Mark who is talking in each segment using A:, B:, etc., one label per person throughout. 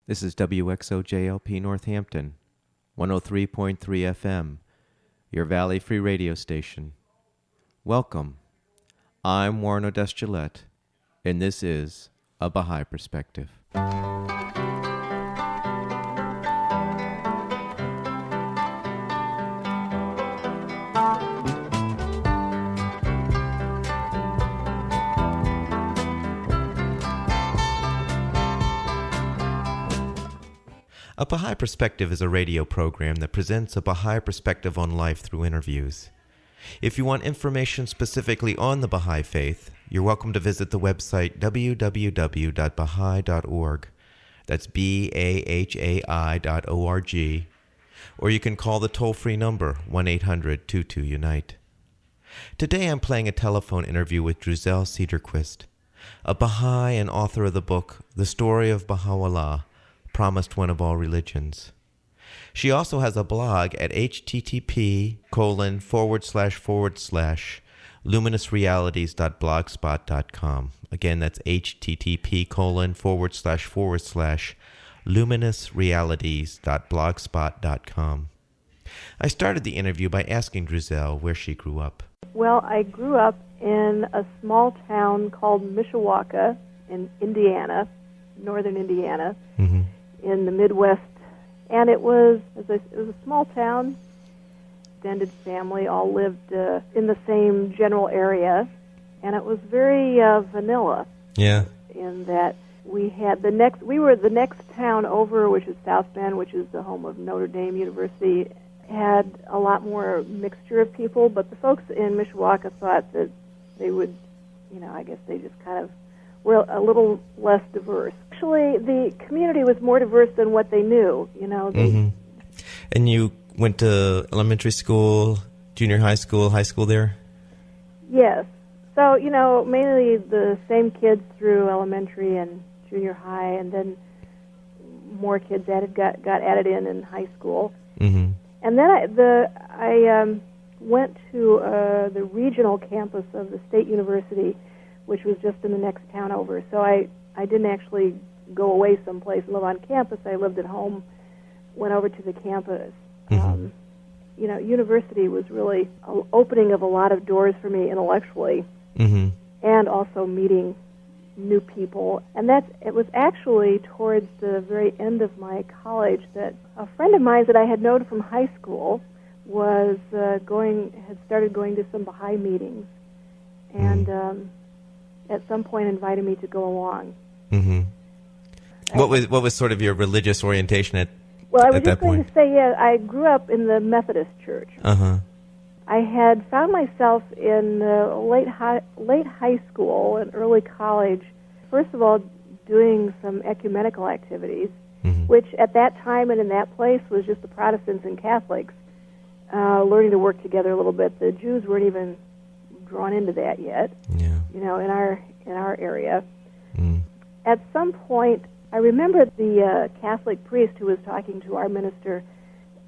A: This is WXOJLP Northampton, 103.3 FM, your Valley Free radio station. Welcome. I'm Warren Odess-Gillette, and this is A Baha'i Perspective. A Baha'i Perspective is a radio program that presents a Baha'i perspective on life through interviews. If you want information specifically on the Baha'i faith, you're welcome to visit the website www.baha'i.org. That's BAHAI.org. Or you can call the toll-free number 1-800-22-UNITE. Today I'm playing a telephone interview with Druzelle Cederquist, a Baha'i and author of the book The Story of Baha'u'llah, Promised One of All Religions. She also has a blog at http://luminousrealities.blogspot.com. Again, that's http://luminousrealities.blogspot.com. I started the interview by asking Druzelle where she grew up.
B: Well, I grew up in a small town called Mishawaka in Indiana, northern Indiana. Mm-hmm. In the Midwest, and it was a small town, extended family, all lived in the same general area, and it was very vanilla.
A: Yeah.
B: In that we were the next town over, which is South Bend, which is the home of Notre Dame University, had a lot more mixture of people, but the folks in Mishawaka thought that they would, I guess they just kind of were a little less diverse. Actually, the community was more diverse than what they knew,
A: Mm-hmm. And you went to elementary school, junior high school there?
B: Yes. So, mainly the same kids through elementary and junior high, and then more kids got added in high school. Mm-hmm. And then I went to the regional campus of the State University, which was just in the next town over. So I didn't actually go away someplace and live on campus. I lived at home, went over to the campus. Mm-hmm. University was really an opening of a lot of doors for me intellectually, mm-hmm. and also meeting new people. And it was actually towards the very end of my college that a friend of mine that I had known from high school had started going to some Baha'i meetings, and at some point invited me to go along. Mm-hmm.
A: What was sort of your religious orientation at that point?
B: Well, I was just going to say, I grew up in the Methodist Church. Uh-huh. I had found myself in late high school and early college, first of all, doing some ecumenical activities, mm-hmm. which at that time and in that place was just the Protestants and Catholics learning to work together a little bit. The Jews weren't even drawn into that yet, in our area. Mm. At some point, I remember the Catholic priest who was talking to our minister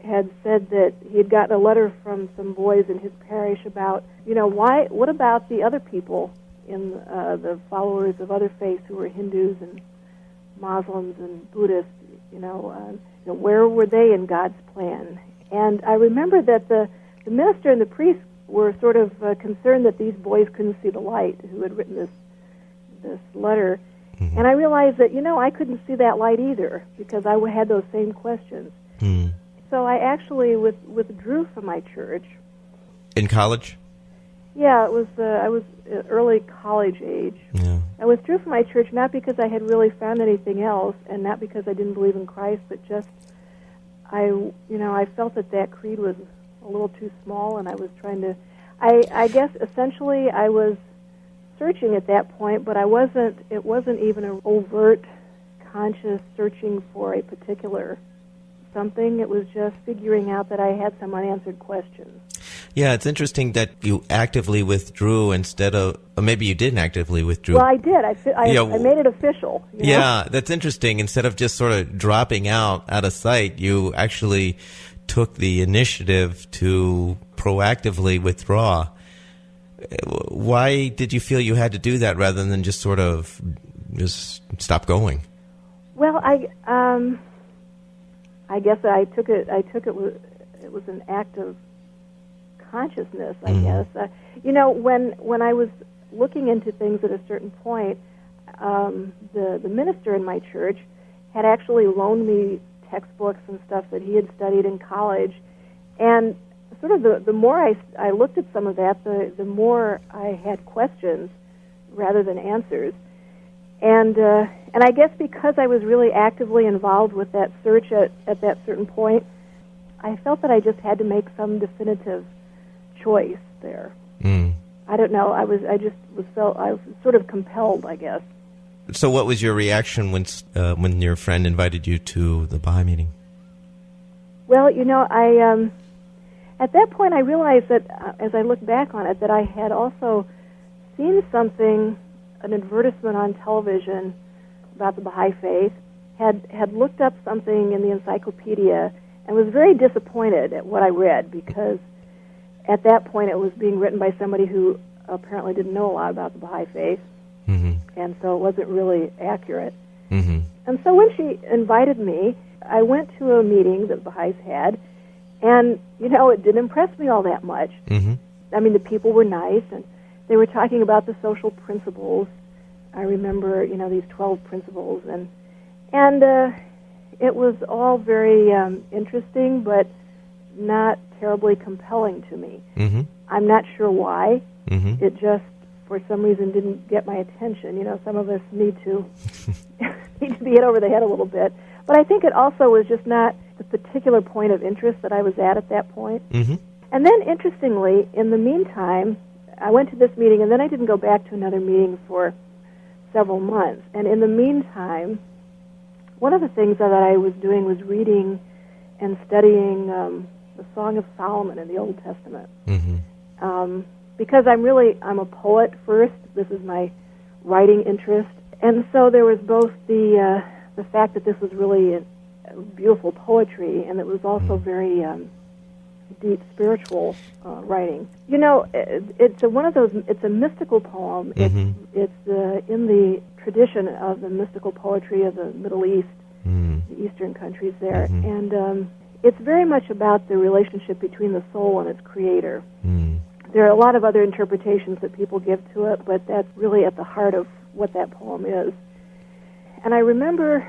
B: had said that he had gotten a letter from some boys in his parish about, what about the other people in the followers of other faiths who were Hindus and Muslims and Buddhists, where were they in God's plan? And I remember that the minister and the priest were sort of concerned that these boys couldn't see the light who had written this letter. Mm-hmm. And I realized that, I couldn't see that light either because I had those same questions. Mm. So I actually withdrew from my church.
A: In college?
B: Yeah, I was early college age. Yeah. I withdrew from my church not because I had really found anything else and not because I didn't believe in Christ, but just I felt that creed was a little too small, and I was trying to, I guess essentially I was searching at that point, but it wasn't even an overt, conscious searching for a particular something. It was just figuring out that I had some unanswered questions.
A: Yeah, it's interesting that you actively withdrew instead of, or maybe you didn't actively withdraw.
B: Well, I did. I made it official.
A: Yeah, that's interesting. Instead of just sort of dropping out of sight, you actually took the initiative to proactively withdraw. Why did you feel you had to do that rather than just sort of just stop going?
B: Well, I guess I took it. It was an act of consciousness, I guess. When I was looking into things at a certain point, the minister in my church had actually loaned me textbooks and stuff that he had studied in college, and sort of the more I looked at some of that, the more I had questions rather than answers. And I guess because I was really actively involved with that search at that certain point, I felt that I just had to make some definitive choice there. I don't know. I was sort of compelled, I guess.
A: So, what was your reaction when your friend invited you to the Baha'i meeting?
B: Well, I at that point I realized that as I look back on it, that I had also seen something, an advertisement on television about the Baha'i faith, had looked up something in the encyclopedia, and was very disappointed at what I read, because at that point it was being written by somebody who apparently didn't know a lot about the Baha'i faith, and so it wasn't really accurate. And so when she invited me, I went to a meeting that Baha'is had, and, it didn't impress me all that much. I mean, the people were nice, and they were talking about the social principles. I remember, these 12 principles, and it was all very interesting, but not terribly compelling to me. I'm not sure why. It just, for some reason, didn't get my attention. Some of us need to be hit over the head a little bit. But I think it also was just not the particular point of interest that I was at that point. And then, interestingly, in the meantime, I went to this meeting, and then I didn't go back to another meeting for several months. And in the meantime, one of the things that I was doing was reading and studying the Song of Solomon in the Old Testament. Because I'm a poet first. This is my writing interest. And so there was both the fact that this was really a beautiful poetry, and it was also very deep spiritual writing. It's one of those. It's a mystical poem. It's in the tradition of the mystical poetry of the Middle East, the Eastern countries there, and it's very much about the relationship between the soul and its creator. There are a lot of other interpretations that people give to it, but that's really at the heart of what that poem is. And I remember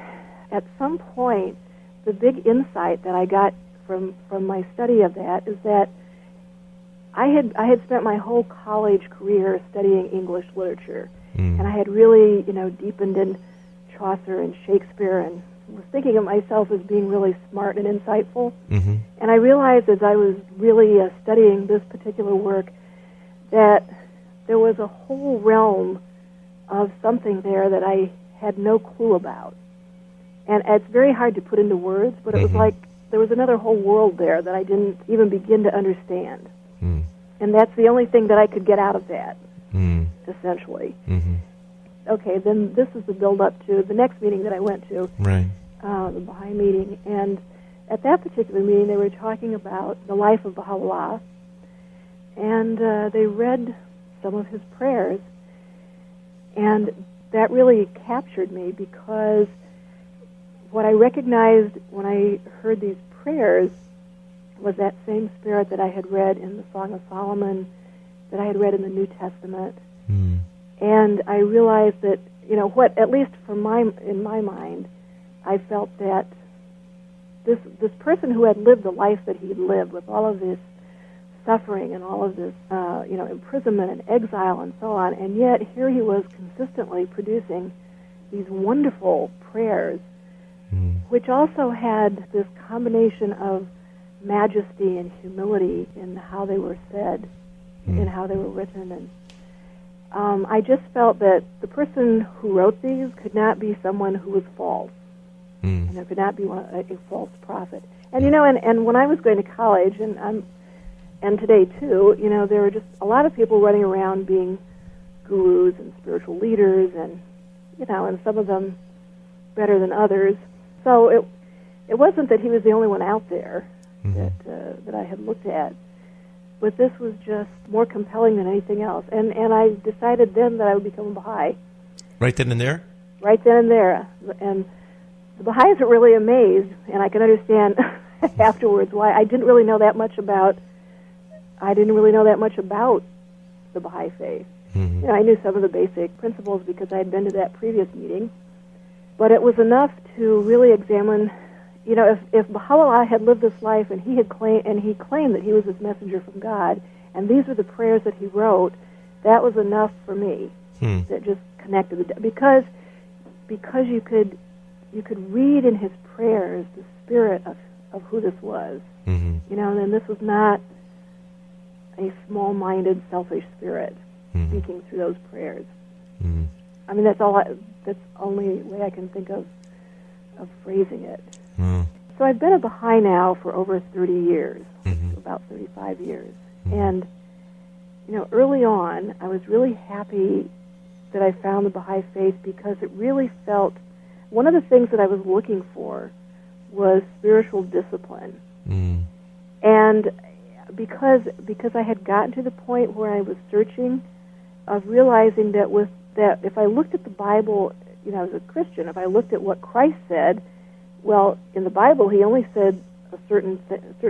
B: at some point the big insight that I got from my study of that is that I had spent my whole college career studying English literature, and I had really deepened in Chaucer and Shakespeare, and was thinking of myself as being really smart and insightful. And I realized as I was really studying this particular work that there was a whole realm of something there that I had no clue about. And it's very hard to put into words, but it was like there was another whole world there that I didn't even begin to understand. And that's the only thing that I could get out of that, essentially. Okay, then this is the build-up to the next meeting that I went to, the Baha'i meeting. And at that particular meeting, they were talking about the life of Baha'u'llah, and they read some of his prayers. And that really captured me, because what I recognized when I heard these prayers was that same spirit that I had read in the Song of Solomon, that I had read in the New Testament. And I realized that, what, at least in my mind, I felt that this person who had lived the life that he lived, with all of this suffering and all of this, imprisonment and exile and so on, and yet here he was consistently producing these wonderful prayers, which also had this combination of majesty and humility in how they were said, in how they were written. And I just felt that the person who wrote these could not be someone who was false, and there could not be a false prophet. And and when I was going to college, and today too, there were just a lot of people running around being gurus and spiritual leaders, and and some of them better than others. So it wasn't that he was the only one out there that I had looked at, but this was just more compelling than anything else. And I decided then that I would become a Baha'i.
A: Right then and there?
B: Right then and there. And the Baha'is are really amazed, and I can understand afterwards why. I didn't really know that much about the Baha'i faith.
A: Mm-hmm.
B: You know, I knew some of the basic principles because I had been to that previous meeting, but it was enough to really examine. You know, if Baha'u'llah had lived this life and he claimed that he was this messenger from God, and these were the prayers that he wrote, that was enough for me. That just connected because you could read in his prayers the spirit of who this was.
A: Mm-hmm.
B: You know, and this was not a small-minded, selfish spirit speaking through those prayers.
A: Mm-hmm.
B: I mean, that's the only way I can think of phrasing it.
A: Mm-hmm.
B: So I've been a Baha'i now for over 30 years,
A: Mm-hmm.
B: about 35 years.
A: Mm-hmm.
B: And, you know, early on, I was really happy that I found the Baha'i faith because it really felt, one of the things that I was looking for was spiritual discipline.
A: Mm-hmm.
B: And because I had gotten to the point where I was searching, of realizing that if I looked at the Bible, you know, as a Christian, if I looked at what Christ said, well, in the Bible he only said a certain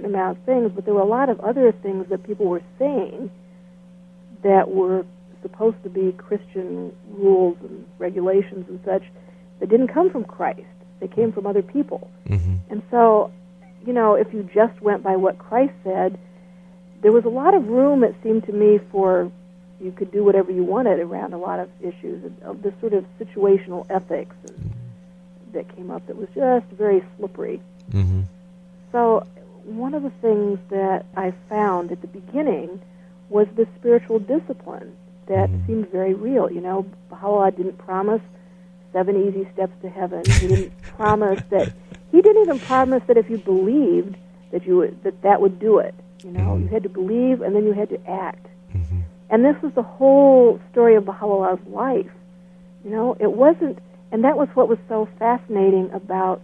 B: amount of things, but there were a lot of other things that people were saying that were supposed to be Christian rules and regulations and such that didn't come from Christ. They came from other people.
A: Mm-hmm.
B: And so, you know, if you just went by what Christ said, there was a lot of room, it seemed to me, for you could do whatever you wanted around a lot of issues of this sort of situational ethics that came up that was just very slippery.
A: Mm-hmm.
B: So one of the things that I found at the beginning was this spiritual discipline that seemed very real. You know, Baha'u'llah didn't promise 7 easy steps to heaven. He didn't promise that. He didn't even promise that if you believed that would do it. You know, you had to believe and then you had to act.
A: Mm-hmm.
B: And this was the whole story of Baha'u'llah's life. You know, it wasn't, and that was what was so fascinating about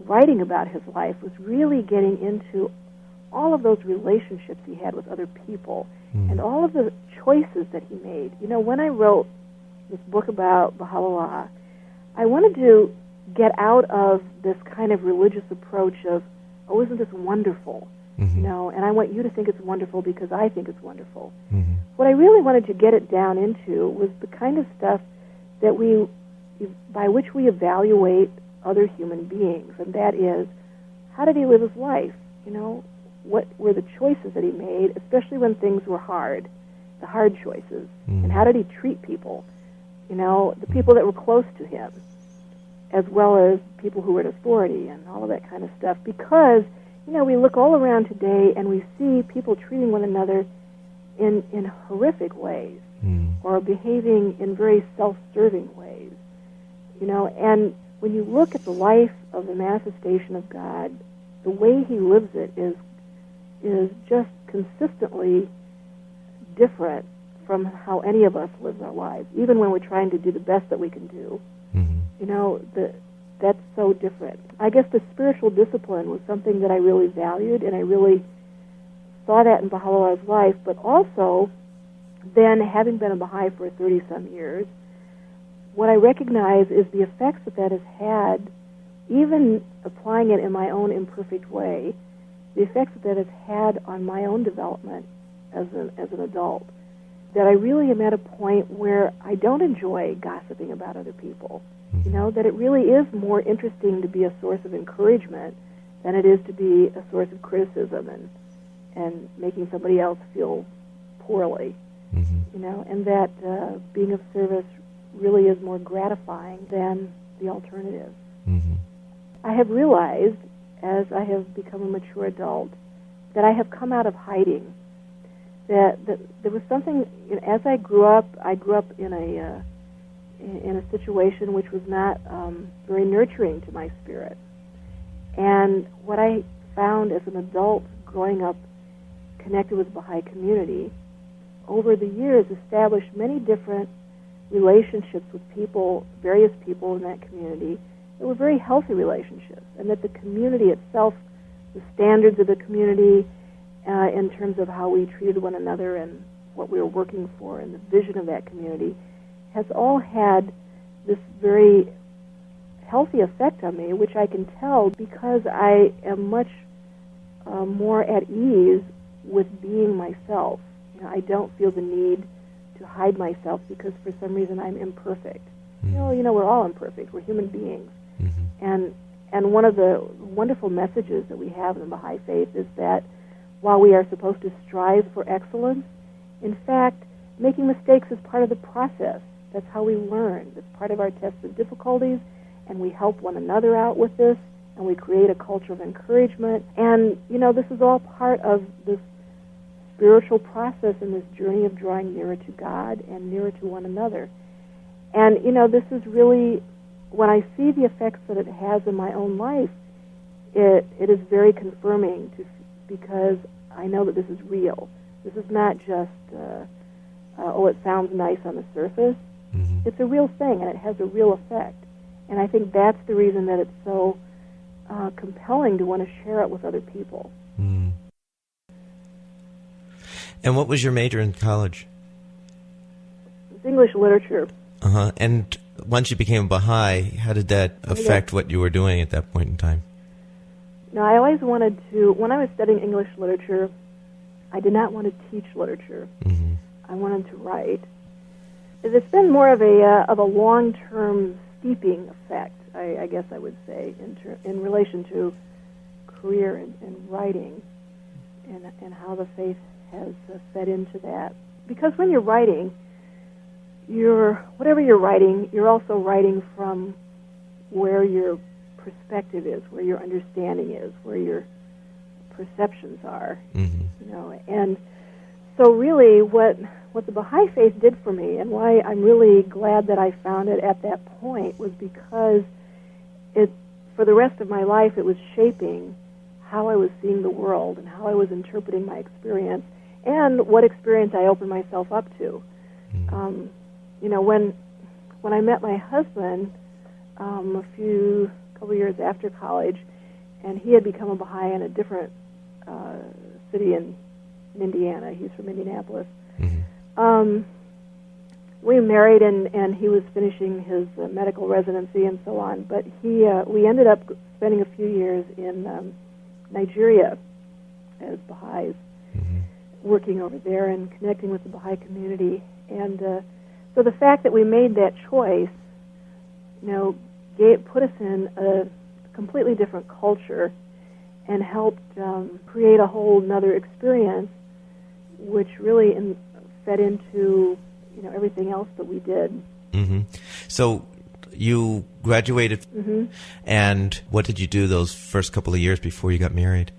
B: writing about his life, was really getting into all of those relationships he had with other people and all of the choices that he made. You know, when I wrote this book about Baha'u'llah, I wanted to get out of this kind of religious approach of, oh, isn't this wonderful?
A: Mm-hmm.
B: You know, and I want you to think it's wonderful because I think it's wonderful.
A: Mm-hmm.
B: What I really wanted to get it down into was the kind of stuff that by which we evaluate other human beings, and that is, how did he live his life? You know, what were the choices that he made, especially when things were hard, the hard choices, and how did he treat people? You know, the people that were close to him, as well as people who were in authority and all of that kind of stuff, because, you know, we look all around today and we see people treating one another in horrific ways or behaving in very self-serving ways. You know, and when you look at the life of the manifestation of God, the way he lives it is just consistently different from how any of us live our lives, even when we're trying to do the best that we can do.
A: Mm-hmm.
B: You know, that's so different. I guess the spiritual discipline was something that I really valued, and I really saw that in Baha'u'llah's life, but also then, having been a Baha'i for 30-some years, what I recognize is the effects that has had, even applying it in my own imperfect way, the effects that has had on my own development as an adult, that I really am at a point where I don't enjoy gossiping about other people. You know, that it really is more interesting to be a source of encouragement than it is to be a source of criticism and making somebody else feel poorly.
A: Mm-hmm.
B: You know, and that being of service really is more gratifying than the alternative.
A: Mm-hmm.
B: I have realized, as I have become a mature adult, that I have come out of hiding. That there was something, as I grew up in a situation which was not very nurturing to my spirit. And what I found as an adult growing up connected with the Baha'i community, over the years established many different relationships with people, various people in that community, that were very healthy relationships, and that the community itself, the standards of the community in terms of how we treated one another and what we were working for and the vision of that community, has all had this very healthy effect on me, which I can tell because I am much more at ease with being myself. I don't feel the need to hide myself because for some reason I'm imperfect.
A: Mm-hmm.
B: We're all imperfect. We're human beings.
A: Mm-hmm.
B: And one of the wonderful messages that we have in the Baha'i faith is that while we are supposed to strive for excellence, in fact, making mistakes is part of the process. That's how we learn. It's part of our tests of difficulties, and we help one another out with this, and we create a culture of encouragement. And, this is all part of this spiritual process and this journey of drawing nearer to God and nearer to one another. And, this is really, when I see the effects that it has in my own life, it is very confirming because I know that this is real. This is not just, it sounds nice on the surface.
A: Mm-hmm.
B: It's a real thing, and it has a real effect. And I think that's the reason that it's so compelling to want to share it with other people.
A: Mm. And what was your major in college?
B: It's English literature.
A: Uh-huh. And once you became a Baha'i, how did that affect what you were doing at that point in time?
B: Now, I always wanted to, when I was studying English literature, I did not want to teach literature.
A: Mm-hmm.
B: I wanted to write. It's been more of a long-term steeping effect, I guess I would say, in relation to career and writing and how the faith has fed into that. Because when you're writing, whatever you're writing, you're also writing from where your perspective is, where your understanding is, where your perceptions are.
A: Mm-hmm.
B: And so really what the Baha'i faith did for me, and why I'm really glad that I found it at that point, was because for the rest of my life, it was shaping how I was seeing the world and how I was interpreting my experience and what experience I opened myself up to.
A: Mm-hmm.
B: When I met my husband a couple years after college, and he had become a Baha'i in a different city in Indiana. He's from Indianapolis.
A: Mm-hmm.
B: We married, and he was finishing his medical residency and so on. But we ended up spending a few years in Nigeria as Baha'is,
A: mm-hmm.
B: working over there and connecting with the Baha'i community. And so the fact that we made that choice, put us in a completely different culture and helped create a whole other experience, which really fed into everything else that we did.
A: Mm-hmm. So you graduated,
B: mm-hmm.
A: and what did you do those first couple of years before you got married?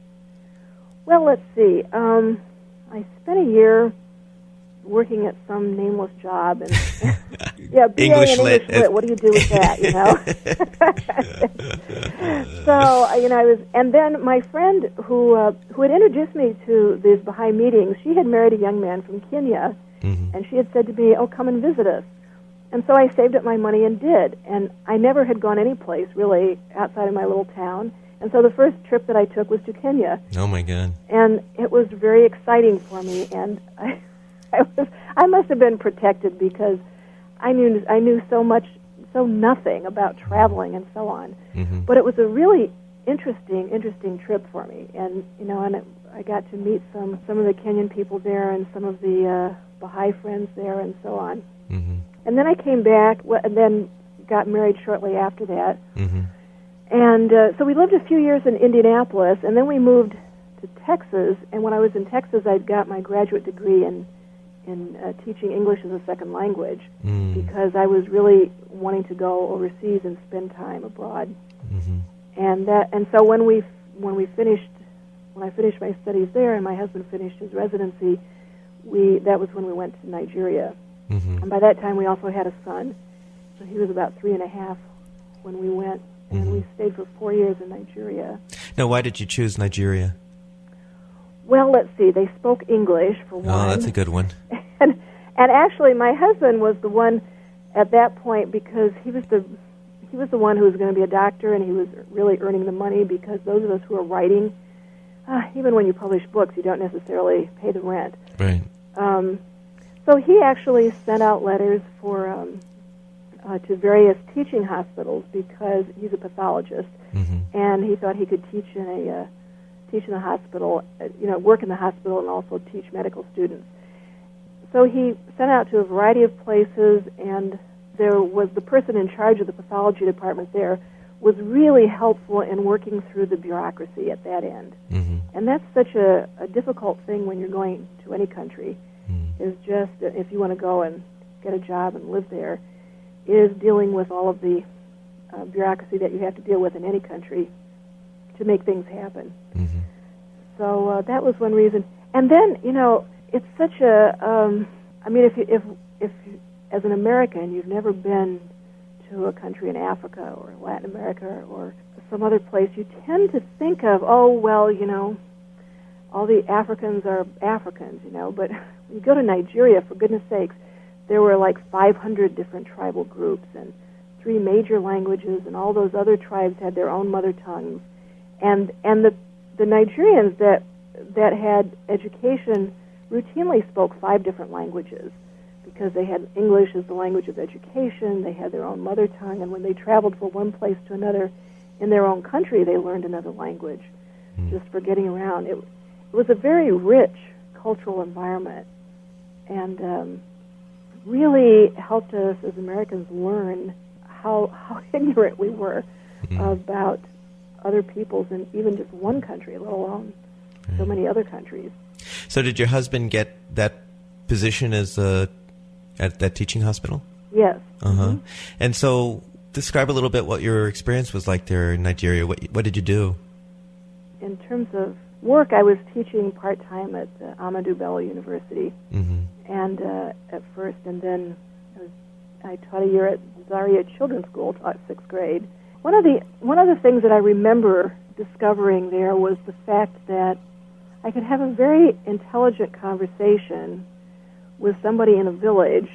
B: Well, let's see. I spent a year working at some nameless job, and BA
A: English
B: and
A: lit.
B: English lit. What do you do with that? So I was, and then my friend who had introduced me to these Baha'i meetings, she had married a young man from Kenya,
A: mm-hmm.
B: and she had said to me, "Oh, come and visit us." And so I saved up my money and did, and I never had gone any place really outside of my little town. And so the first trip that I took was to Kenya.
A: Oh my God!
B: And it was very exciting for me, and I must have been protected because I knew so nothing about traveling and so on.
A: Mm-hmm.
B: But it was a really interesting trip for me, and I got to meet some of the Kenyan people there and some of the Baha'i friends there and so on.
A: Mm-hmm.
B: And then I came back, and then got married shortly after that.
A: Mm-hmm.
B: And so we lived a few years in Indianapolis, and then we moved to Texas. And when I was in Texas, I'd got my graduate degree in teaching English as a second language because I was really wanting to go overseas and spend time abroad.
A: Mm-hmm.
B: And so when I finished my studies there, and my husband finished his residency, that was when we went to Nigeria.
A: Mm-hmm.
B: And by that time, we also had a son, so he was about 3.5 when we went, and
A: mm-hmm.
B: we stayed for 4 years in Nigeria.
A: Now, why did you choose Nigeria?
B: Well, let's see. They spoke English for one.
A: Oh, that's a good one.
B: And actually, my husband was the one at that point because he was the one who was going to be a doctor, and he was really earning the money because those of us who are writing, even when you publish books, you don't necessarily pay the rent.
A: Right.
B: So he actually sent out letters for to various teaching hospitals because he's a pathologist, and he thought he could teach in the hospital, work in the hospital and also teach medical students. So he sent out to a variety of places, and there was the person in charge of the pathology department there was really helpful in working through the bureaucracy at that end. And that's such a difficult thing when you're going to any country, is just if you want to go and get a job and live there, is dealing with all of the bureaucracy that you have to deal with in any country to make things happen. So that was one reason. And then, it's such a, if as an American you've never been to a country in Africa or Latin America or some other place, you tend to think of, all the Africans are Africans, but when you go to Nigeria, for goodness sakes, there were like 500 different tribal groups and 3 major languages, and all those other tribes had their own mother tongues. And the Nigerians that had education routinely spoke 5 different languages because they had English as the language of education, they had their own mother tongue, and when they traveled from one place to another in their own country, they learned another language just for getting around. It was a very rich cultural environment, and really helped us as Americans learn how ignorant we were about other peoples in even just one country, let alone so many other countries.
A: So did your husband get that position as at that teaching hospital?
B: Yes.
A: And so describe a little bit what your experience was like there in Nigeria. What did you do?
B: In terms of work, I was teaching part-time at Ahmadu Bello University, and at first, and then I taught a year at Zaria Children's School, taught 6th grade. One of the things that I remember discovering there was the fact that I could have a very intelligent conversation with somebody in a village,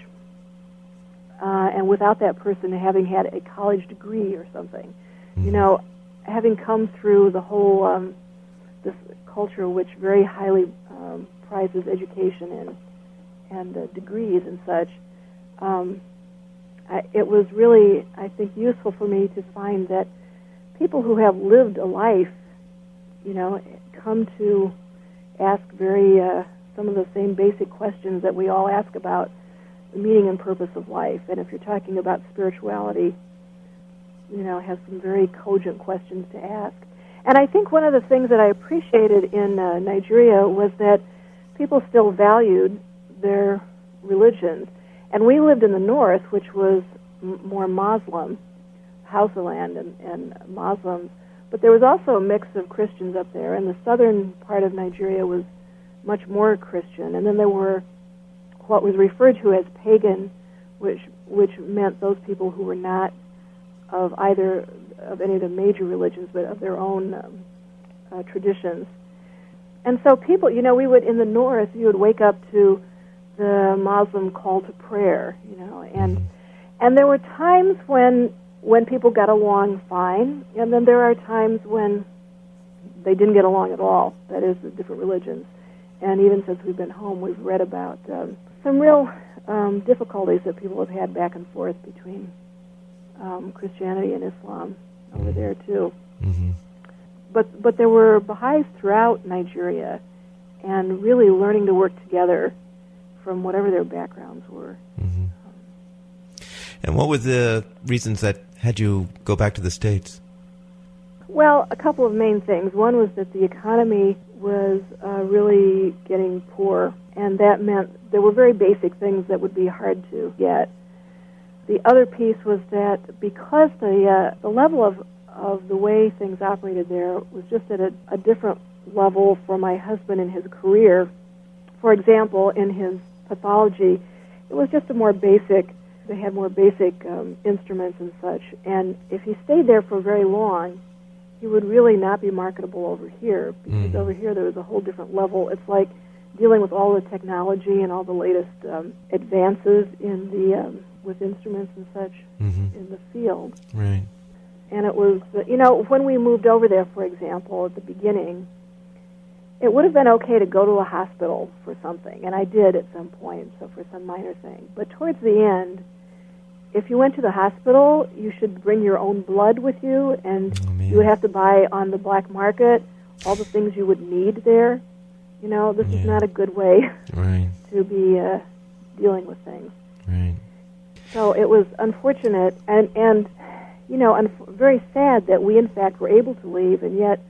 B: and without that person having had a college degree or something. Having come through the whole this culture which very highly prizes education and degrees and such, it was really, I think, useful for me to find that people who have lived a life, come to ask some of the same basic questions that we all ask about the meaning and purpose of life. And if you're talking about spirituality, have some very cogent questions to ask. And I think one of the things that I appreciated in Nigeria was that people still valued their religions. And we lived in the north, which was more Muslim, Hausaland and Muslims. But there was also a mix of Christians up there, and the southern part of Nigeria was much more Christian. And then there were what was referred to as pagan, which meant those people who were not of either of any of the major religions, but of their own traditions. And so people, we would, in the north, you would wake up to the Muslim call to prayer, and there were times when people got along fine, and then there are times when they didn't get along at all, that is, the different religions. And even since we've been home, we've read about some real difficulties that people have had back and forth between Christianity and Islam over there, too. But there were Baha'is throughout Nigeria, and really learning to work together from whatever their backgrounds were.
A: And what were the reasons that had you go back to the States?
B: Well, a couple of main things. One was that the economy was really getting poor, and that meant there were very basic things that would be hard to get. The other piece was that because the level of the way things operated there was just at a different level for my husband in his career. For example, in his pathology, it was just they had more basic instruments and such, and if he stayed there for very long, he would really not be marketable over here, because over here there was a whole different level. It's like dealing with all the technology and all the latest advances in the with instruments and such in the field.
A: Right.
B: And it was, when we moved over there, for example, at the beginning, it would have been okay to go to a hospital for something, and I did at some point, so for some minor thing. But towards the end, if you went to the hospital, you should bring your own blood with you, and you would have to buy on the black market all the things you would need there. This is not a good way to be dealing with things.
A: Right.
B: So it was unfortunate and very sad that we, in fact, were able to leave, and yet,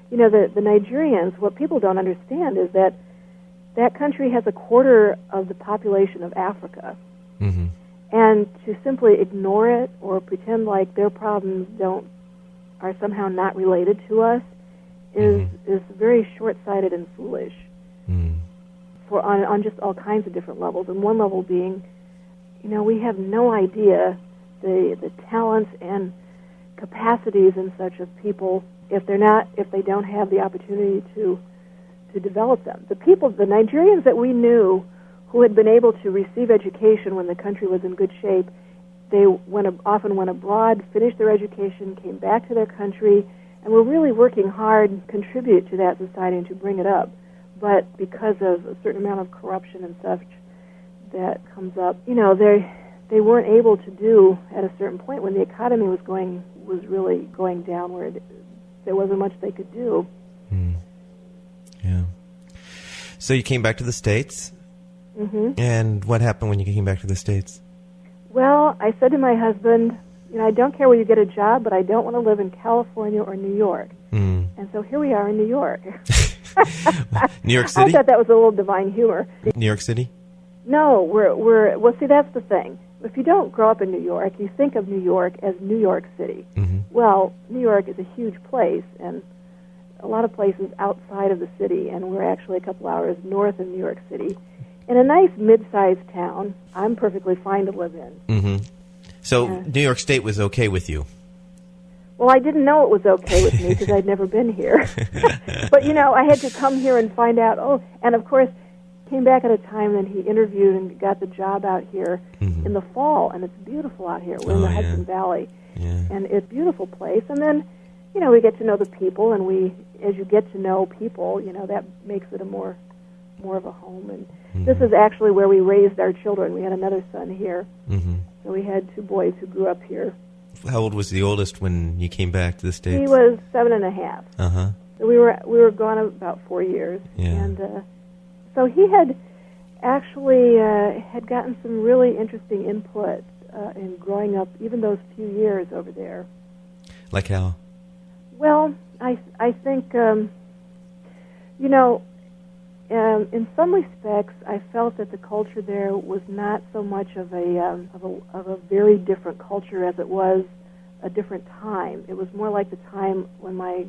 B: the Nigerians, what people don't understand is that country has a quarter of the population of Africa.
A: Mm-hmm.
B: And to simply ignore it or pretend like their problems are somehow not related to us is very short-sighted and foolish.
A: Mm.
B: On just all kinds of different levels. And one level being, we have no idea the talents and capacities and such of people if they don't have the opportunity to develop them. The Nigerians that we knew who had been able to receive education when the country was in good shape, they often went abroad, finished their education, came back to their country, and were really working hard to contribute to that society and to bring it up. But because of a certain amount of corruption and such that comes up, they weren't able to do at a certain point when the economy was really going downward. There wasn't much they could do.
A: Mm. Yeah. So you came back to the States?
B: Mm-hmm.
A: And what happened when you came back to the States?
B: Well, I said to my husband, I don't care where you get a job, but I don't want to live in California or New York.
A: Mm.
B: And so here we are in New York.
A: New York City?
B: I thought that was a little divine humor.
A: New York City?
B: No, see, that's the thing. If you don't grow up in New York, you think of New York as New York City.
A: Mm-hmm.
B: Well, New York is a huge place, and a lot of places outside of the city, and we're actually a couple hours north of New York City. In a nice mid-sized town, I'm perfectly fine to live in.
A: Mm-hmm. So New York State was okay with you?
B: Well, I didn't know it was okay with me because I'd never been here. But, I had to come here and find out. And of course, came back at a time that he interviewed and got the job out here in the fall, and it's beautiful out here. We're in the Hudson Valley, and it's a beautiful place. And then, we get to know the people, and as you get to know people, that makes it a more of a home. And this is actually where we raised our children. We had another son here, so we had two boys who grew up here.
A: How old was the oldest when you came back to the States?
B: He was 7.5.
A: Uh-huh.
B: So we were gone about 4 years, and so he had actually had gotten some really interesting input in growing up, even those few years over there.
A: Like how?
B: Well, I think in some respects, I felt that the culture there was not so much of a very different culture as it was a different time. It was more like the time when my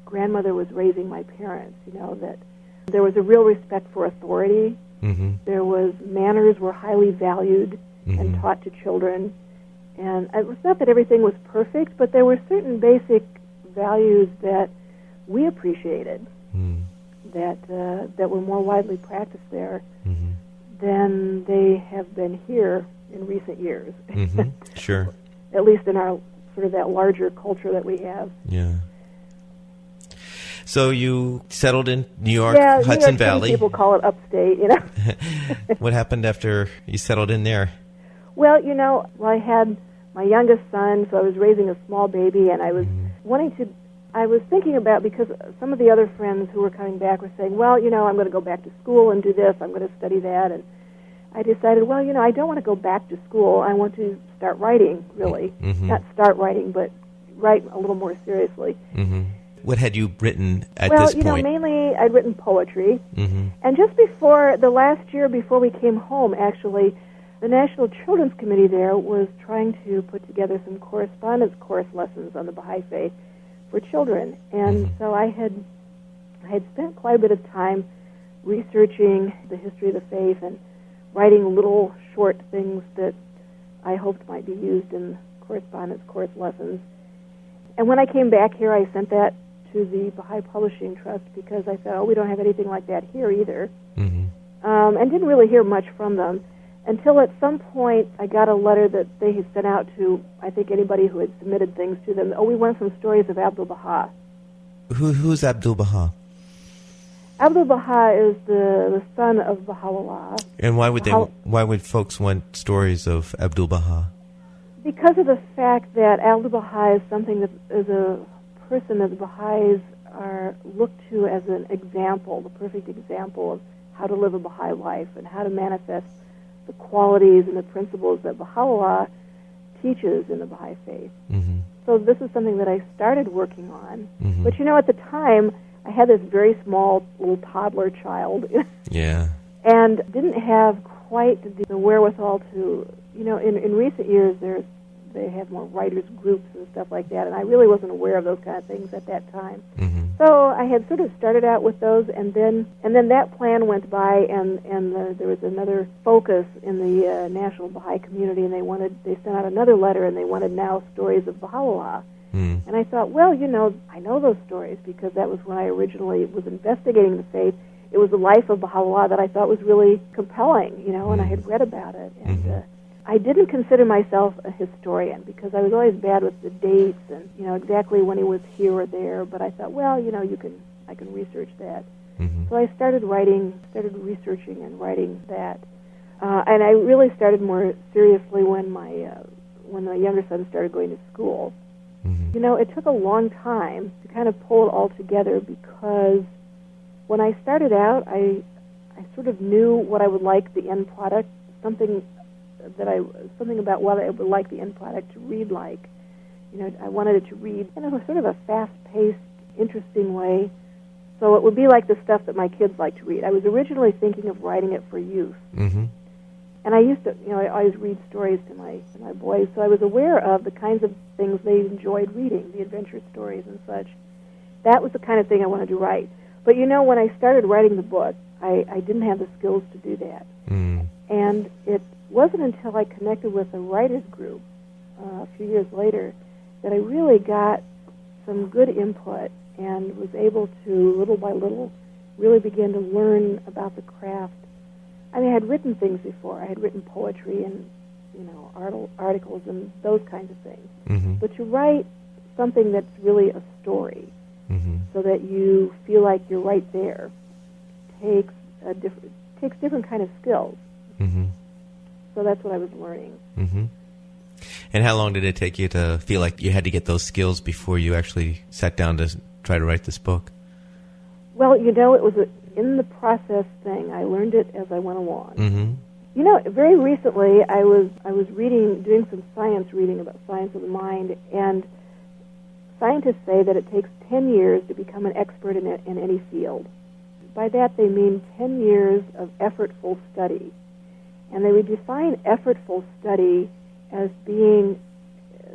B: grandmother was raising my parents. That there was a real respect for authority.
A: Mm-hmm.
B: There was manners were highly valued and taught to children, and it was not that everything was perfect, but there were certain basic values that we appreciated.
A: Mm.
B: That were more widely practiced there than they have been here in recent years.
A: Mm-hmm. Sure.
B: At least in our sort of that larger culture that we have.
A: Yeah. So you settled in New York, Hudson
B: New York
A: Valley.
B: People call it upstate,
A: What happened after you settled in there?
B: Well, I had my youngest son, so I was raising a small baby, and I was I was thinking about, because some of the other friends who were coming back were saying, well, I'm going to go back to school and do this, I'm going to study that, and I decided, well, I don't want to go back to school, I want to start writing, really.
A: Mm-hmm.
B: Not start writing, but write a little more seriously.
A: Mm-hmm. What had you written at this point?
B: Well, mainly I'd written poetry,
A: mm-hmm.
B: and just before, the last year before we came home, actually, the National Children's Committee there was trying to put together some correspondence course lessons on the Baha'i faith for children, and so I had spent quite a bit of time researching the history of the faith and writing little short things that I hoped might be used in correspondence course lessons. And when I came back here, I sent that to the Baha'i Publishing Trust because I thought, we don't have anything like that here either, and didn't really hear much from them. Until at some point I got a letter that they had sent out to, I think, anybody who had submitted things to them. We want some stories of Abdu'l-Baha.
A: Who's Abdu'l-Baha?
B: Abdu'l-Baha is the son of Baha'u'llah.
A: And why would folks want stories of Abdu'l-Baha?
B: Because of the fact that al-Baha'i is something that, as a person, that the Baha'is are looked to as an example, the perfect example of how to live a Baha'i life and how to manifest the qualities and the principles that Baha'u'llah teaches in the Baha'i faith.
A: Mm-hmm.
B: So this is something that I started working on.
A: Mm-hmm.
B: But, at the time, I had this very small little toddler child.
A: Yeah.
B: And didn't have quite the wherewithal to, in recent years they have more writers groups and stuff like that, and I really wasn't aware of those kind of things at that time.
A: Mm-hmm.
B: So I had sort of started out with those, and then that plan went by, and there was another focus in the National Baha'i community, and they sent out another letter, and they wanted now stories of Baha'u'llah.
A: Mm.
B: And I thought, well, I know those stories because that was when I originally was investigating the faith. It was the life of Baha'u'llah that I thought was really compelling, and I had read about it. And I didn't consider myself a historian because I was always bad with the dates and, exactly when he was here or there. But I thought, well, I can research that.
A: Mm-hmm.
B: So I started researching and writing that. And I really started more seriously when my younger son started going to school.
A: Mm-hmm.
B: It took a long time to kind of pull it all together because when I started out, I sort of knew what I would like the end product, something about what I would like the end product to read like. I wanted it to read in a sort of a fast-paced, interesting way, so it would be like the stuff that my kids like to read. I was originally thinking of writing it for youth.
A: Mm-hmm.
B: And I used to, I always read stories to my boys, so I was aware of the kinds of things they enjoyed reading, the adventure stories and such. That was the kind of thing I wanted to write. But when I started writing the book, I didn't have the skills to do that.
A: Mm.
B: And it wasn't until I connected with a writers group a few years later that I really got some good input and was able to, little by little, really begin to learn about the craft. I mean, I had written things before. I had written poetry and, articles and those kinds of things.
A: Mm-hmm.
B: But to write something that's really a story,
A: mm-hmm.
B: so that you feel like you're right there, takes different kind of skills.
A: Mm-hmm.
B: So that's what I was learning.
A: Mm-hmm. And how long did it take you to feel like you had to get those skills before you actually sat down to try to write this book?
B: Well, it was in the process thing. I learned it as I went along.
A: Mm-hmm.
B: Very recently I was doing some science reading about science of the mind, and scientists say that it takes 10 years to become an expert in any field. By that they mean 10 years of effortful study. And they would define effortful study as being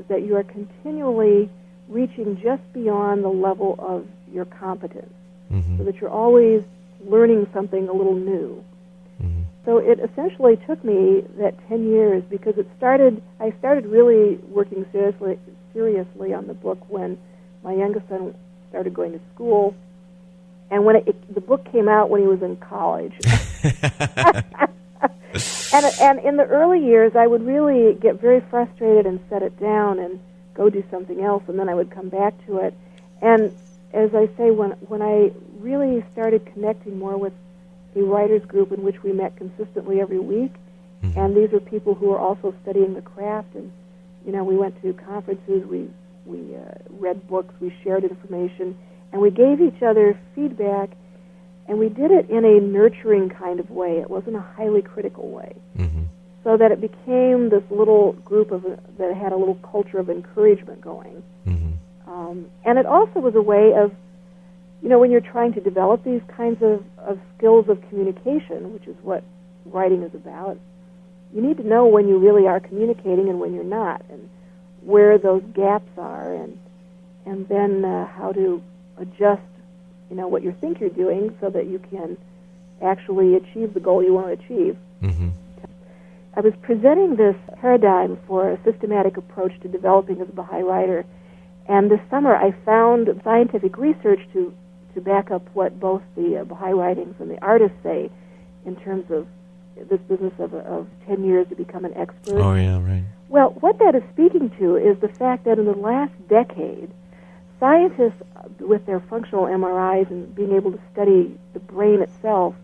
B: that you are continually reaching just beyond the level of your competence,
A: mm-hmm.
B: so that you're always learning something a little new.
A: Mm-hmm.
B: So it essentially took me that 10 years because I started really working seriously on the book when my youngest son started going to school, and when the book came out when he was in college. And in the early years, I would really get very frustrated and set it down and go do something else, and then I would come back to it. And as I say, when I really started connecting more with a writers group in which we met consistently every week,
A: mm-hmm.
B: and these were people who were also studying the craft, and we went to conferences, we read books, we shared information, and we gave each other feedback. And we did it in a nurturing kind of way. It wasn't a highly critical way.
A: Mm-hmm.
B: So that it became this little group that had a little culture of encouragement going.
A: Mm-hmm.
B: And it also was a way of, when you're trying to develop these kinds of skills of communication, which is what writing is about, you need to know when you really are communicating and when you're not, and where those gaps are, and then how to adjust what you think you're doing so that you can actually achieve the goal you want to achieve.
A: Mm-hmm.
B: I was presenting this paradigm for a systematic approach to developing as a Baha'i writer, and this summer I found scientific research to back up what both the Baha'i writings and the artists say in terms of this business of 10 years to become an expert.
A: Oh, yeah, right.
B: Well, what that is speaking to is the fact that in the last decade, scientists, with their functional MRIs and being able to study the brain itself,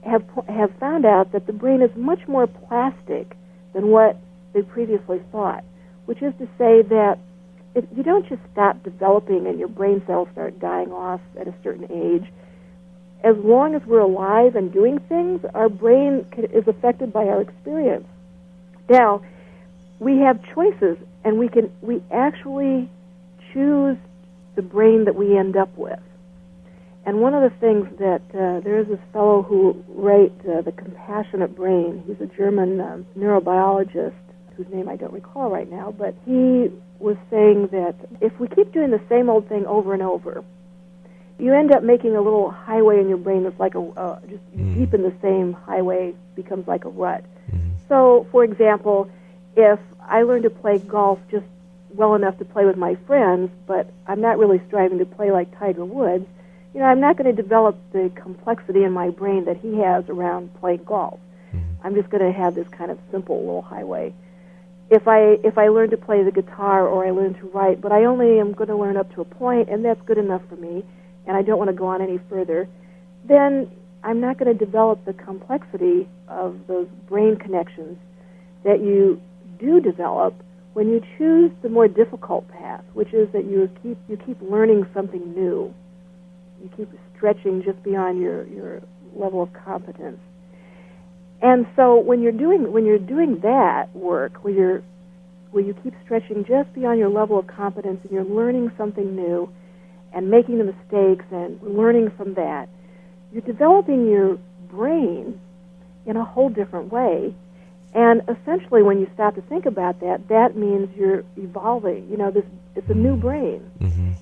B: have found out that the brain is much more plastic than what they previously thought. which is to say that you don't just stop developing and your brain cells start dying off at a certain age. As long as we're alive and doing things, our brain is affected by our experience. Now, we have choices, and we actually choose the brain that we end up with. And one of the things that there is this fellow who wrote The Compassionate Brain. He's a German neurobiologist whose name I don't recall right now, but he was saying that if we keep doing the same old thing over and over, you end up making a little highway in your brain that's like just deep in the same highway becomes like a rut. So, for example, if I learn to play golf just well enough to play with my friends, but I'm not really striving to play like Tiger Woods, I'm not going to develop the complexity in my brain that he has around playing golf. I'm just going to have this kind of simple little highway. If I learn to play the guitar or I learn to write, but I only am going to learn up to a point, and that's good enough for me, and I don't want to go on any further, then I'm not going to develop the complexity of those brain connections that you do develop when you choose the more difficult path, which is that you keep learning something new. You keep stretching just beyond your level of competence. And so when you're doing that work, where you keep stretching just beyond your level of competence and you're learning something new and making the mistakes and learning from that, you're developing your brain in a whole different way. And essentially, when you stop to think about that, that means you're evolving. It's a new brain.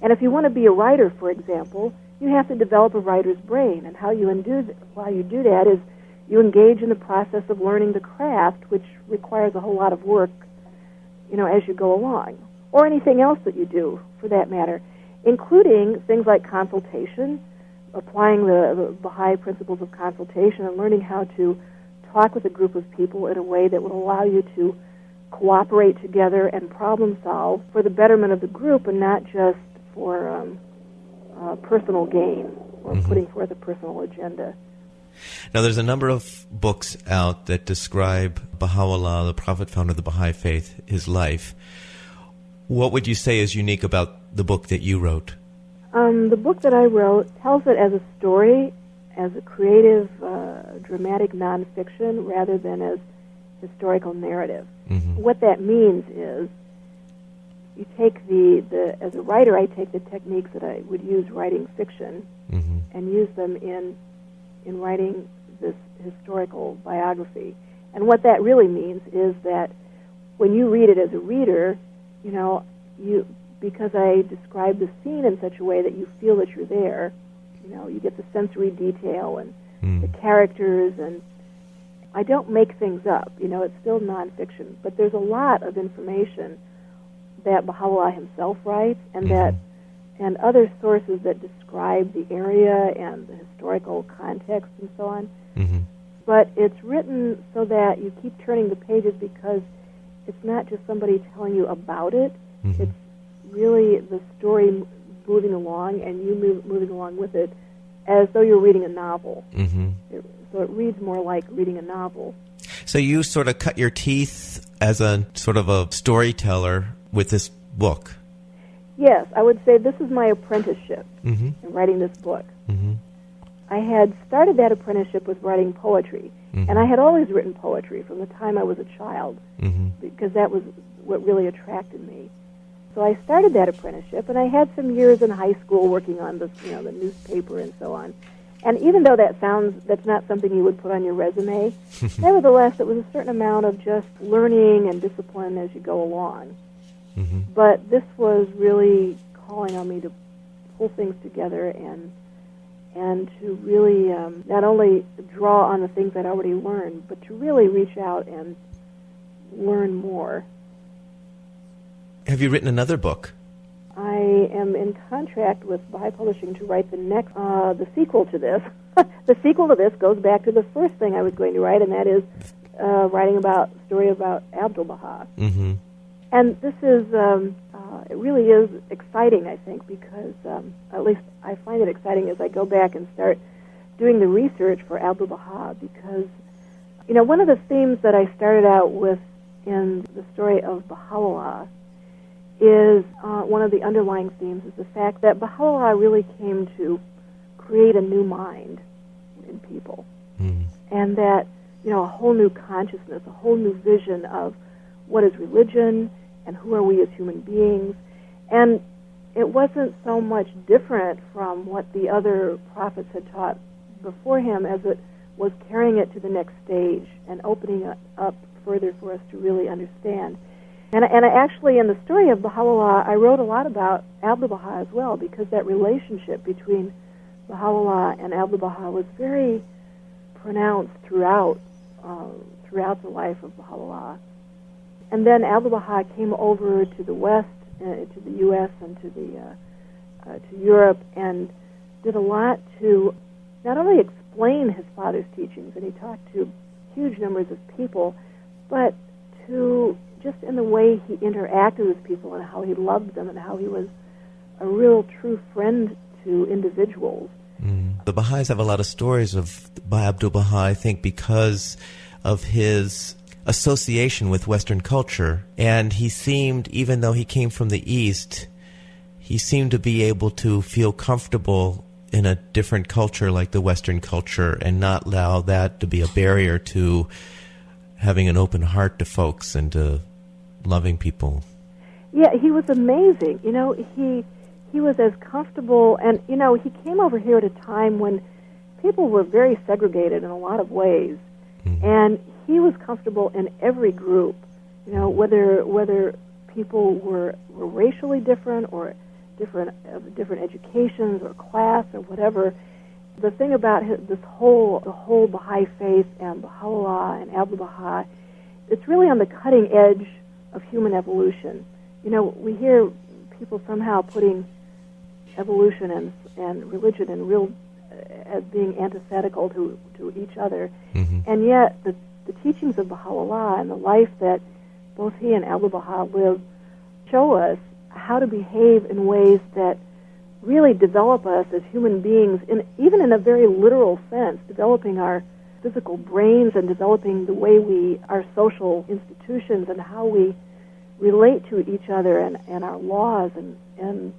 B: And if you want to be a writer, for example, you have to develop a writer's brain. And how you do that is you engage in the process of learning the craft, which requires a whole lot of work, as you go along, or anything else that you do, for that matter, including things like consultation, applying the Baha'i principles of consultation, and learning how to talk with a group of people in a way that will allow you to cooperate together and problem solve for the betterment of the group and not just for personal gain or putting forth a personal agenda.
A: Now, there's a number of books out that describe Baha'u'llah, the prophet founder of the Baha'i faith, his life. What would you say is unique about the book that you wrote?
B: The book that I wrote tells it as a story, as a creative, dramatic nonfiction, rather than as historical narrative. What that means is you take as a writer, I take the techniques that I would use writing fiction and use them in writing this historical biography. And what that really means is that when you read it as a reader, because I describe the scene in such a way that you feel that you're there, you get the sensory detail and the characters, and I don't make things up. It's still nonfiction, but there's a lot of information that Baha'u'llah himself writes, and and other sources that describe the area and the historical context and so on. But it's written so that you keep turning the pages, because it's not just somebody telling you about it. It's really the story moving along, and you moving along with it as though you're reading a novel. So it reads more like reading a novel.
A: So you sort of cut your teeth as a sort of a storyteller with this book.
B: Yes, I would say this is my apprenticeship in writing this book. I had started that apprenticeship with writing poetry, and I had always written poetry from the time I was a child, because that was what really attracted me. So I started that apprenticeship, and I had some years in high school working on the newspaper and so on. And even though that's not something you would put on your resume, nevertheless, it was a certain amount of just learning and discipline as you go along. But this was really calling on me to pull things together and to really not only draw on the things I'd already learned, but to really reach out and learn more.
A: Have you written another book?
B: I am in contract with Baha'i Publishing to write the sequel to this. The sequel to this goes back to the first thing I was going to write, and that is writing a story about Abdu'l-Baha. And this is, it really is exciting, I think, because at least I find it exciting as I go back and start doing the research for Abdu'l-Baha, because, one of the themes that I started out with in the story of Baha'u'llah is one of the underlying themes is the fact that Baha'u'llah really came to create a new mind in people. And that, a whole new consciousness, a whole new vision of what is religion and who are we as human beings. And it wasn't so much different from what the other prophets had taught before him as it was carrying it to the next stage and opening it up further for us to really understand. And I actually, in the story of Baha'u'llah, I wrote a lot about Abdu'l-Baha as well, because that relationship between Baha'u'llah and Abdu'l-Baha was very pronounced throughout the life of Baha'u'llah. And then Abdu'l-Baha came over to the West, to the U.S. and to Europe, and did a lot to not only explain his father's teachings, and he talked to huge numbers of people, but to just in the way he interacted with people and how he loved them and how he was a real true friend to individuals.
A: The Baha'is have a lot of stories by Abdu'l-Baha, I think, because of his association with Western culture. And he seemed, even though he came from the East, he seemed to be able to feel comfortable in a different culture like the Western culture and not allow that to be a barrier to having an open heart to folks and to loving people.
B: Yeah, he was amazing. He was as comfortable, and, he came over here at a time when people were very segregated in a lot of ways. And he was comfortable in every group, whether people were racially different or different educations or class or whatever. The thing about the whole Baha'i faith and Baha'u'llah and Abdu'l-Baha, it's really on the cutting edge of human evolution. We hear people somehow putting evolution and religion as being antithetical to each other, and yet the teachings of Baha'u'llah and the life that both he and Abdu'l-Baha lived show us how to behave in ways that really develop us as human beings, even in a very literal sense, developing our physical brains and developing the way our social institutions and how we relate to each other and our laws and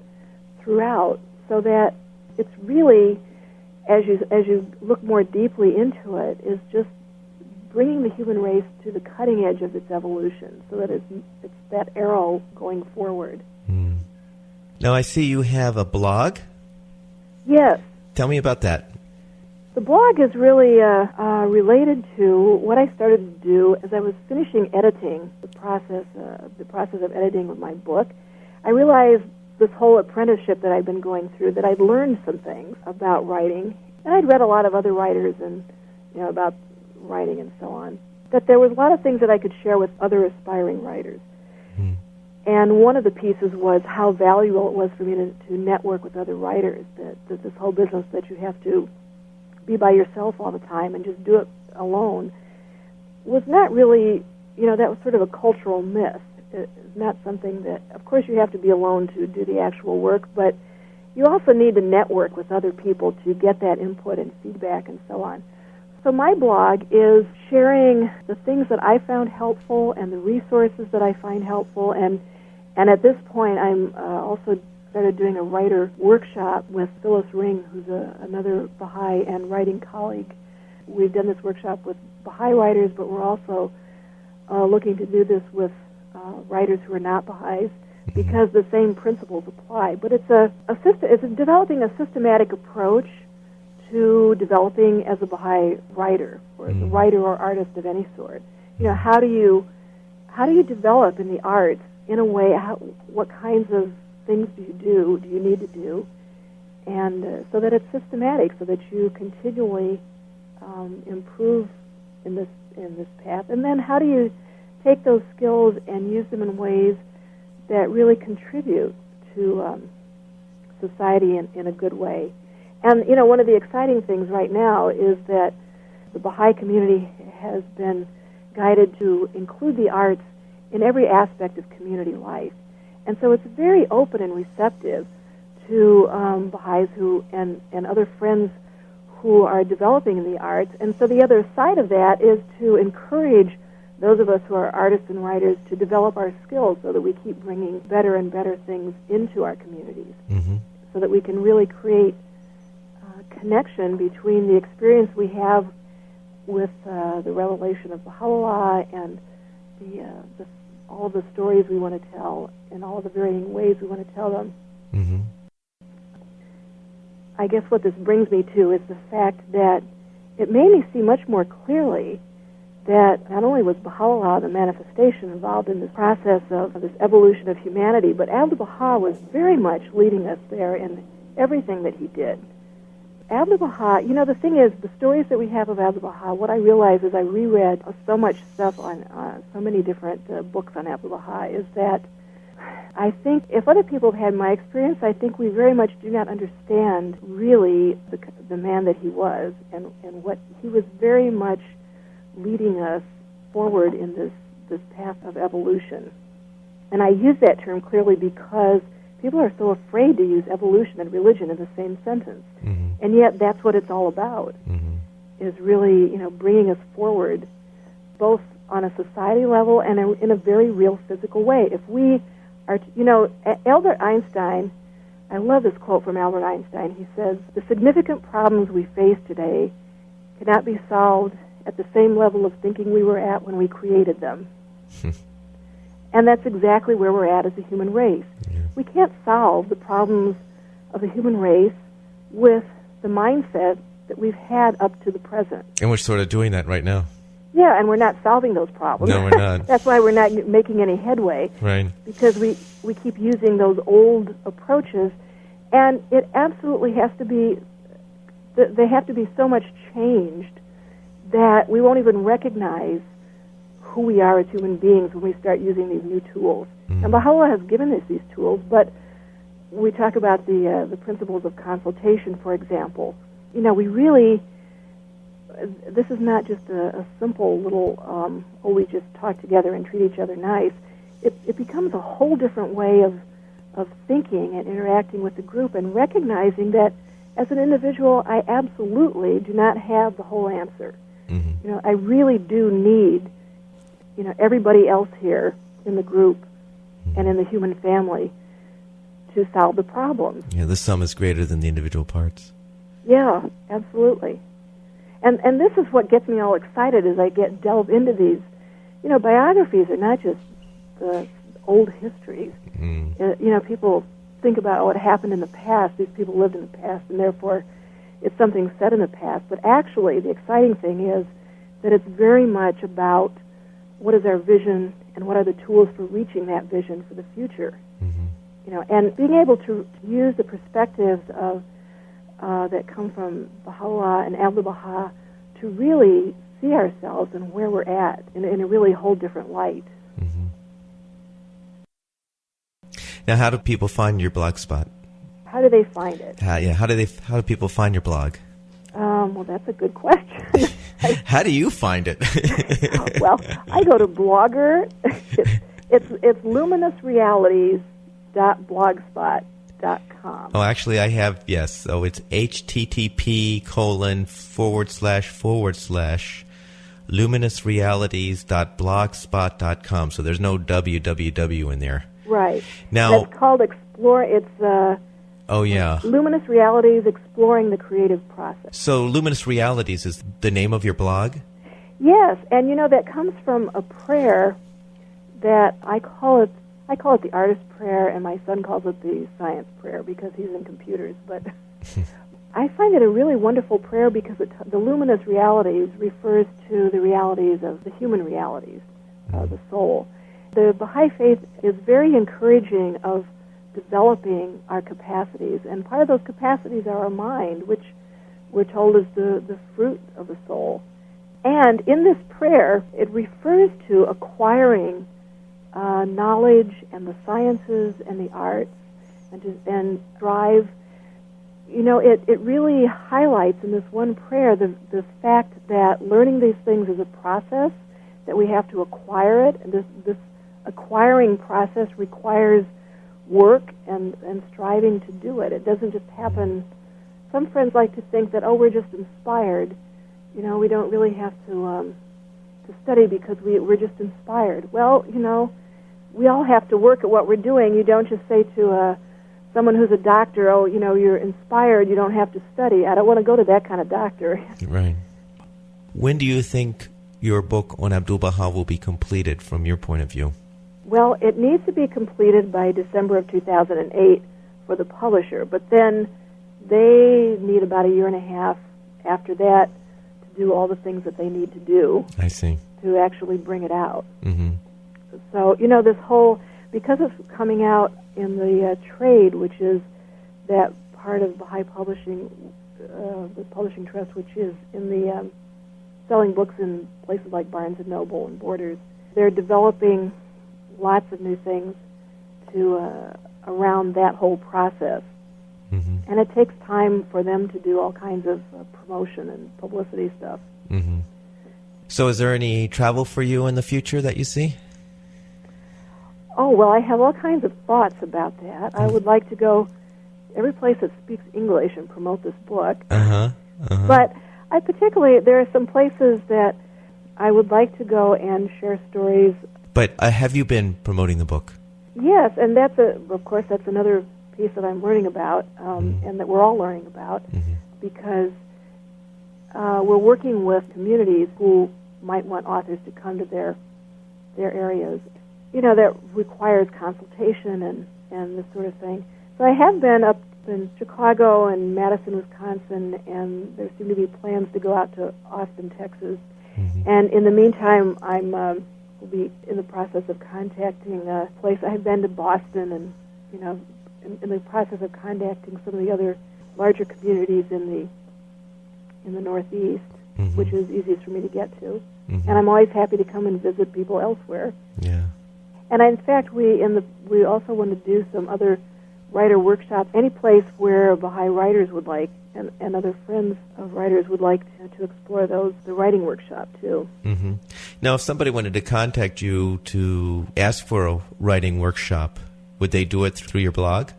B: throughout, so that it's really, as you look more deeply into it, is just bringing the human race to the cutting edge of its evolution, so that it's that arrow going forward.
A: Now, I see you have a blog.
B: Yes.
A: Tell me about that.
B: The blog is really related to what I started to do as I was finishing editing the process of editing of my book. I realized this whole apprenticeship that I'd been going through, that I'd learned some things about writing, and I'd read a lot of other writers and about writing and so on, that there was a lot of things that I could share with other aspiring writers. And one of the pieces was how valuable it was for me to network with other writers, that this whole business that you have to be by yourself all the time and just do it alone was not really, that was sort of a cultural myth. It's not something that, of course, you have to be alone to do the actual work, but you also need to network with other people to get that input and feedback and so on. So my blog is sharing the things that I found helpful and the resources that I find helpful, and at this point I'm also started doing a writer workshop with Phyllis Ring, who's another Baha'i and writing colleague. We've done this workshop with Baha'i writers, but we're also looking to do this with writers who are not Baha'is, because the same principles apply. But it's developing a systematic approach to developing as a Baha'i writer, or as a writer or artist of any sort. How do you develop in the arts in a way? What kinds of things do you need to do, and so that it's systematic, so that you continually improve in this path. And then how do you take those skills and use them in ways that really contribute to society in a good way? And one of the exciting things right now is that the Baha'i community has been guided to include the arts in every aspect of community life. And so it's very open and receptive to Baha'is and other friends who are developing in the arts. And so the other side of that is to encourage those of us who are artists and writers to develop our skills so that we keep bringing better and better things into our communities, so that we can really create a connection between the experience we have with the revelation of Baha'u'llah and all the stories we want to tell and all the varying ways we want to tell them. I guess what this brings me to is the fact that it made me see much more clearly that not only was Baha'u'llah the manifestation involved in this process of this evolution of humanity, but Abdu'l-Baha was very much leading us there in everything that he did. Abdu'l-Baha, the thing is, the stories that we have of Abdu'l-Baha, what I realized as I reread so much stuff on so many different books on Abdu'l-Baha, is that I think if other people have had my experience, I think we very much do not understand really the man that he was and what he was very much leading us forward in this path of evolution. And I use that term clearly because people are so afraid to use evolution and religion in the same sentence. And yet that's what it's all about, is really, bringing us forward both on a society level and in a very real physical way. If we are, Albert Einstein, I love this quote from Albert Einstein. He says, "The significant problems we face today cannot be solved at the same level of thinking we were at when we created them." And that's exactly where we're at as a human race. Yeah. We can't solve the problems of the human race with the mindset that we've had up to the present.
A: And we're sort of doing that right now.
B: Yeah, and we're not solving those problems.
A: No, we're not.
B: That's why we're not making any headway.
A: Right.
B: Because we keep using those old approaches, and it absolutely has to be, they have to be so much changed that we won't even recognize who we are as human beings when we start using these new tools. And Baha'u'llah has given us these tools, but we talk about the principles of consultation, for example. We really, this is not just a simple little, we just talk together and treat each other nice. It becomes a whole different way of thinking and interacting with the group and recognizing that as an individual, I absolutely do not have the whole answer. I really do need, everybody else here in the group and in the human family to solve the problems.
A: Yeah, the sum is greater than the individual parts.
B: Yeah, absolutely. And this is what gets me all excited as I delve into these. Biographies are not just the old histories. People think about what happened in the past. These people lived in the past, and therefore it's something said in the past. But actually, the exciting thing is that it's very much about what is our vision and what are the tools for reaching that vision for the future. And being able to use the perspectives of that come from Baha'u'llah and Abdu'l-Baha to really see ourselves and where we're at in a really whole different light.
A: Now, how do people find your blog spot?
B: How do they find it?
A: How do people find your blog?
B: Well, that's a good question.
A: How do you find it?
B: Well, I go to Blogger. It's luminousrealities.blogspot.com.
A: Oh, actually, I have, yes. So it's http://luminousrealities.blogspot.com. So there's no www in there.
B: Right.
A: Now,
B: it's called Explore. It's
A: oh yeah,
B: Luminous Realities: Exploring the Creative Process. So
A: Luminous Realities is the name of your blog?
B: Yes, and that comes from a prayer that I call it the artist prayer, and my son calls it the science prayer because he's in computers. But I find it a really wonderful prayer because the luminous realities refers to the realities of the human realities, the soul. The Baha'i faith is very encouraging of developing our capacities, and part of those capacities are our mind, which we're told is the fruit of the soul. And in this prayer, it refers to acquiring knowledge and the sciences and the arts and drive. It really highlights in this one prayer the fact that learning these things is a process, that we have to acquire it, and this acquiring process requires work and striving to do it. It doesn't just happen. Some friends like to think that, we're just inspired. We don't really have to to study because we're just inspired. Well, we all have to work at what we're doing. You don't just say to someone who's a doctor, oh, you're inspired, you don't have to study. I don't want to go to that kind of doctor.
A: Right. When do you think your book on Abdu'l-Baha will be completed from your point of view?
B: Well, it needs to be completed by December of 2008 for the publisher, but then they need about a year and a half after that to do all the things that they need to do.
A: I see.
B: To actually bring it out.
A: Mm-hmm.
B: So, this whole, because of coming out in the trade, which is that part of Baha'i Publishing, the Publishing Trust, which is in the selling books in places like Barnes & Noble and Borders, they're developing lots of new things to around that whole process.
A: Mm-hmm.
B: And it takes time for them to do all kinds of promotion and publicity stuff.
A: Mm-hmm. So is there any travel for you in the future that you see?
B: Oh, well, I have all kinds of thoughts about that. I would like to go every place that speaks English and promote this book. But there are some places that I would like to go and share stories.
A: But have you been promoting the book?
B: Yes, and that's another piece that I'm learning about, and that we're all learning about, because we're working with communities who might want authors to come to their areas. That requires consultation and this sort of thing. So I have been up in Chicago and Madison, Wisconsin, and there seem to be plans to go out to Austin, Texas. And in the meantime, I'm will be in the process of contacting a place. I've been to Boston, and in the process of contacting some of the other larger communities in the Northeast, which is easiest for me to get to. And I'm always happy to come and visit people elsewhere.
A: Yeah.
B: And in fact, we also want to do some other writer workshops, any place where Baha'i writers would like, and other friends of writers would like to explore the writing workshop too.
A: Mm-hmm. Now, if somebody wanted to contact you to ask for a writing workshop, would they do it through your blog?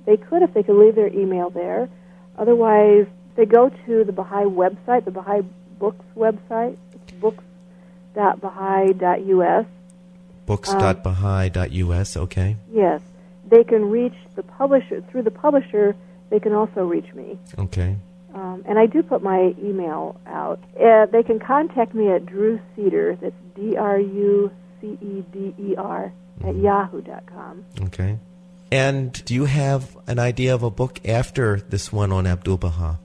B: They could if they could leave their email there. Otherwise, they go to the Baha'i website, the Baha'i Books website. It's books.baha'i.us.
A: Books.baha'i.us, okay.
B: Yes. They can reach the publisher. Through the publisher, they can also reach me.
A: Okay.
B: And I do put my email out. They can contact me at Drew Ceder, that's DRUCEDER, at yahoo.com.
A: Okay. And do you have an idea of a book after this one on Abdu'l-Baha?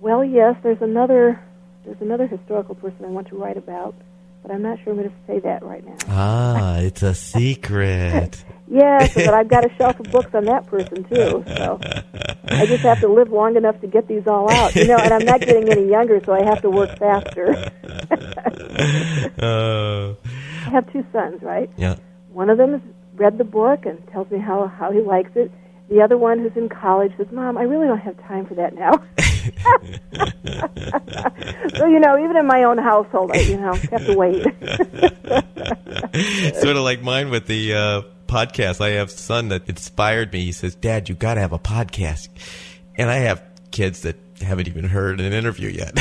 B: Well, yes, there's another historical person I want to write about, but I'm not sure I'm going to say that right now.
A: Ah, it's a secret.
B: Yes, but I've got a shelf of books on that person, too. So I just have to live long enough to get these all out. And I'm not getting any younger, so I have to work faster. I have two sons, right?
A: Yeah.
B: One of them has read the book and tells me how he likes it. The other one, who's in college, says, "Mom, I really don't have time for that now." So, even in my own household, I have to wait.
A: Sort of like mine with the podcast. I have a son that inspired me. He says, "Dad, you got to have a podcast." And I have kids that haven't even heard an interview yet.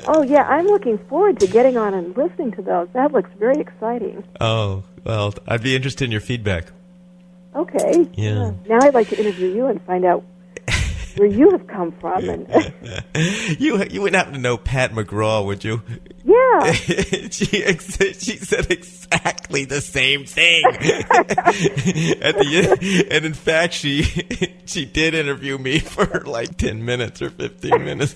B: Oh, yeah, I'm looking forward to getting on and listening to those. That looks very exciting.
A: Oh, well, I'd be interested in your feedback.
B: Okay.
A: Yeah.
B: Now I'd like to interview you and find out where you have come from. And
A: you wouldn't happen to know Pat McGraw, would you?
B: Yeah.
A: She said exactly the same thing. And in fact, she did interview me for like 10 minutes or 15 minutes.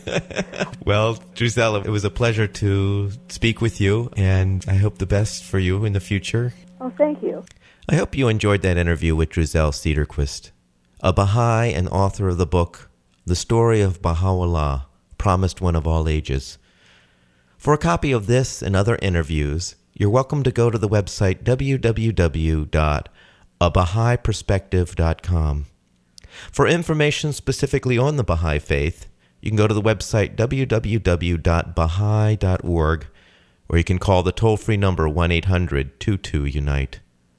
A: Well, Druzelle, it was a pleasure to speak with you, and I hope the best for you in the future.
B: Oh, thank you.
A: I hope you enjoyed that interview with Druzelle Cederquist, a Baha'i and author of the book, The Story of Baha'u'llah, Promised One of All Ages. For a copy of this and other interviews, you're welcome to go to the website www.abahaiperspective.com. For information specifically on the Baha'i Faith, you can go to the website www.baha'i.org, or you can call the toll-free number 1-800-22-UNITE.